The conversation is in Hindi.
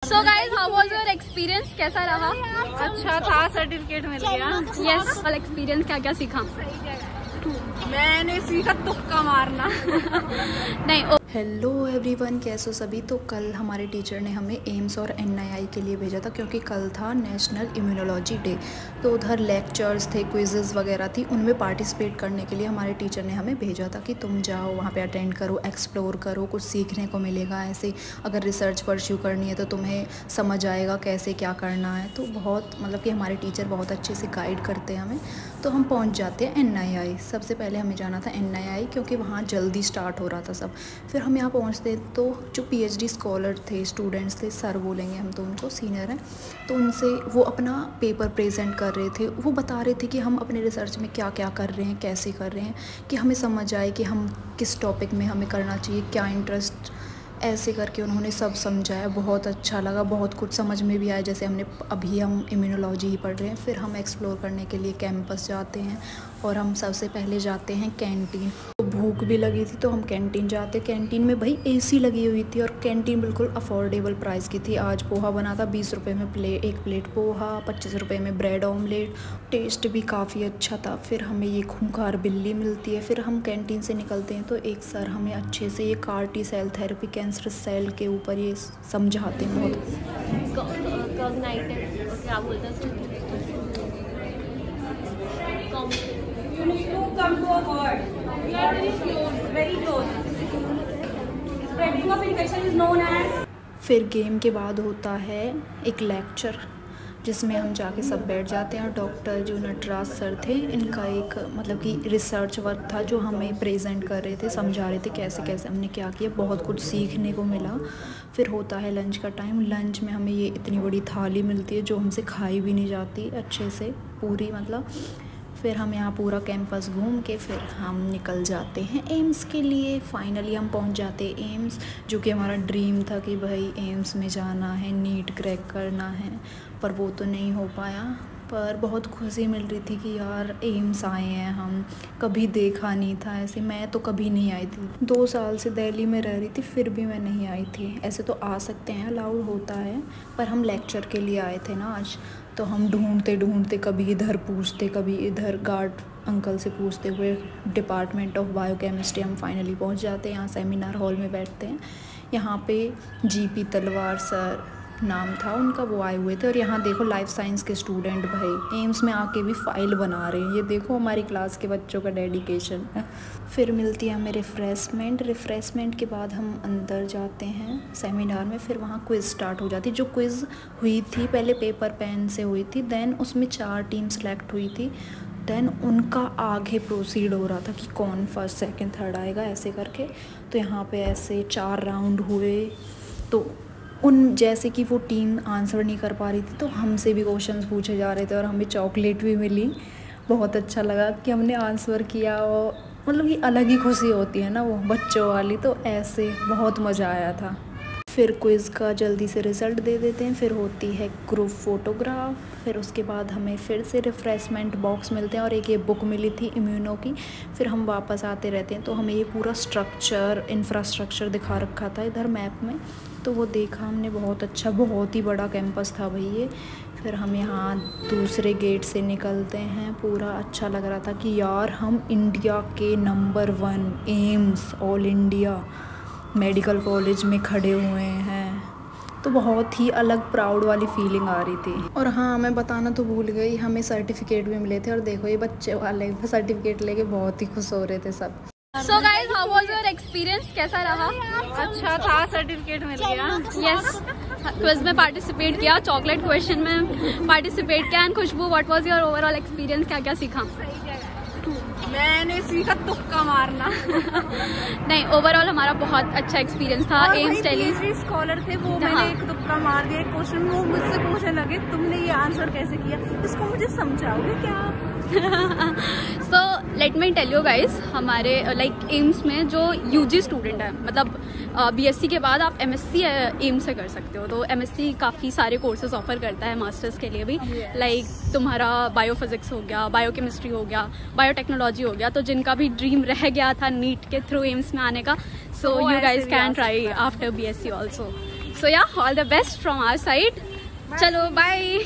So guys, how was your experience? कैसा रहा? अच्छा था, सर्टिफिकेट मिल गया। Yes, वाला एक्सपीरियंस क्या क्या सीखा? मैंने सीखा तुक्का मारना। नहीं। हेलो एवरीवन, कैसे हो सभी। तो कल हमारे टीचर ने हमें एम्स और एनआईआई के लिए भेजा था, क्योंकि कल था नेशनल इम्यूनोलॉजी डे। तो उधर लेक्चर्स थे, क्विज़ेस वगैरह थी, उनमें पार्टिसिपेट करने के लिए हमारे टीचर ने हमें भेजा था कि तुम जाओ वहाँ पे अटेंड करो, एक्सप्लोर करो, कुछ सीखने को मिलेगा। ऐसे अगर रिसर्च परस्यू करनी है तो तुम्हें समझ आएगा कैसे क्या करना है। तो बहुत मतलब कि हमारे टीचर बहुत अच्छे से गाइड करते हैं हमें। तो हम पहुँच जाते हैं एनआईआई। सबसे पहले हमें जाना था एनआईआई, क्योंकि वहाँ जल्दी स्टार्ट हो रहा था सब। फिर हम यहाँ पहुँचते तो जो पीएचडी स्कॉलर थे, स्टूडेंट्स थे, सर बोलेंगे हम तो उनको, सीनियर हैं, तो उनसे वो अपना पेपर प्रेजेंट कर रहे थे। वो बता रहे थे कि हम अपने रिसर्च में क्या क्या कर रहे हैं, कैसे कर रहे हैं, कि हमें समझ आए कि हम किस टॉपिक में हमें करना चाहिए, क्या इंटरेस्ट। ऐसे करके उन्होंने सब समझाया। बहुत अच्छा लगा, बहुत कुछ समझ में भी आया। जैसे अभी हम इम्यूनोलॉजी ही पढ़ रहे हैं। फिर हम एक्सप्लोर करने के लिए कैंपस जाते हैं, और हम सबसे पहले जाते हैं कैंटीन। तो भूख भी लगी थी तो हम कैंटीन जाते। कैंटीन में भाई एसी लगी हुई थी, और कैंटीन बिल्कुल अफोर्डेबल प्राइस की थी। आज पोहा बना था 20 रुपये में एक प्लेट पोहा, 25 रुपये में ब्रेड ऑमलेट। टेस्ट भी काफ़ी अच्छा था। फिर हमें ये खूंखार बिल्ली मिलती है। फिर हम कैंटीन से निकलते हैं तो एक सर हमें अच्छे से ये CAR T cell therapy, cancer cell के ऊपर ये समझाते हैं बहुत। क्या बोलते हैं? You need to come to a word. We are very close, very close. Spreading of infection is known as. फिर गेम के बाद होता है एक लेक्चर, जिसमें हम जाके सब बैठ जाते हैं। और डॉक्टर जो नटराज सर थे, इनका एक मतलब कि रिसर्च वर्क था जो हमें प्रेजेंट कर रहे थे, समझा रहे थे कैसे कैसे हमने क्या किया। बहुत कुछ सीखने को मिला। फिर होता है लंच का टाइम। लंच में हमें ये इतनी बड़ी थाली मिलती है जो हमसे खाई भी नहीं जाती अच्छे से पूरी, मतलब। फिर हम यहाँ पूरा कैंपस घूम के फिर हम निकल जाते हैं एम्स के लिए। फाइनली हम पहुँच जाते हैं एम्स, जो कि हमारा ड्रीम था कि भाई एम्स में जाना है, नीट क्रैक करना है। पर वो तो नहीं हो पाया। पर बहुत खुशी मिल रही थी कि यार एम्स आए हैं हम, कभी देखा नहीं था ऐसे। मैं तो कभी नहीं आई थी, 2 साल से दिल्ली में रह रही थी, फिर भी मैं नहीं आई थी। ऐसे तो आ सकते हैं, अलाउड होता है, पर हम लेक्चर के लिए आए थे ना आज। तो हम ढूंढते ढूंढते कभी इधर पूछते, कभी इधर गार्ड अंकल से पूछते हुए डिपार्टमेंट ऑफ बायोकेमिस्ट्री हम फाइनली पहुंच जाते हैं। यहाँ सेमिनार हॉल में बैठते हैं। यहाँ पे GP तलवार सर नाम था उनका, वो आए हुए थे। और यहाँ देखो लाइफ साइंस के स्टूडेंट भाई एम्स में आके भी फाइल बना रहे हैं। ये देखो हमारी क्लास के बच्चों का डेडिकेशन। फिर मिलती है हमें रिफ़्रेशमेंट के बाद हम अंदर जाते हैं सेमिनार में। फिर वहाँ क्विज़ स्टार्ट हो जाती। जो क्विज़ हुई थी पहले पेपर पेन से हुई थी, देन उसमें 4 टीम सेलेक्ट हुई थी। देन उनका आगे प्रोसीड हो रहा था कि कौन फर्स्ट सेकंड थर्ड आएगा, ऐसे करके। तो यहाँ पे ऐसे 4 राउंड हुए। तो उन जैसे कि वो टीम आंसर नहीं कर पा रही थी, तो हमसे भी क्वेश्चंस पूछे जा रहे थे, और हमें चॉकलेट भी मिली। बहुत अच्छा लगा कि हमने आंसर किया। और मतलब कि अलग ही खुशी होती है ना वो बच्चों वाली। तो ऐसे बहुत मज़ा आया था। फिर क्विज़ का जल्दी से रिज़ल्ट दे देते हैं। फिर होती है ग्रुप फ़ोटोग्राफ। फिर उसके बाद हमें फिर से रिफ़्रेशमेंट बॉक्स मिलते हैं, और एक ये बुक मिली थी इम्यूनो की। फिर हम वापस आते रहते हैं। तो हमें ये पूरा इंफ्रास्ट्रक्चर दिखा रखा था इधर मैप में। तो वो देखा हमने, बहुत अच्छा, बहुत ही बड़ा कैंपस था भाई ये। फिर हम यहाँ दूसरे गेट से निकलते हैं। पूरा अच्छा लग रहा था कि यार हम इंडिया के number 1 AIIMS all India medical college में खड़े हुए हैं। तो बहुत ही अलग प्राउड वाली फीलिंग आ रही थी। और हाँ, मैं बताना तो भूल गई, हमें सर्टिफिकेट भी मिले थे। और देखो ये बच्चे वाले सर्टिफिकेट लेके बहुत ही खुश हो रहे थे सब। So guys, how was your experience? कैसा रहा? अच्छा था, सर्टिफिकेट मिल गया। Yes, क्विज में पार्टिसिपेट किया, चॉकलेट क्वेश्चन में पार्टिसिपेट किया। And Khushboo, what was your overall experience? क्या क्या सीखा? मैंने सीखा तुक्का मारना। नहीं, ओवरऑल हमारा बहुत अच्छा एक्सपीरियंस था। एम्स टेली स्कॉलर थे वो, मैंने एक तुक्का मार दिया। एक क्वेश्चन वो मुझसे पूछने लगे, तुमने ये आंसर कैसे किया, इसको मुझे समझाओगे क्या? So let me tell you guys, हमारे लाइक एम्स में जो UG स्टूडेंट है, मतलब BSc के बाद आप MSc एम्स से कर सकते हो। तो MSc काफ़ी सारे कोर्सेज ऑफर करता है मास्टर्स के लिए भी। लाइक तुम्हारा बायोफिजिक्स हो गया, बायोकेमिस्ट्री हो गया, बायोटेक्नोलॉजी हो गया। तो जिनका भी ड्रीम रह गया था नीट के थ्रू एम्स में आने का, so you guys can try after BSc also. So yeah all the best from our side. चलो बाय।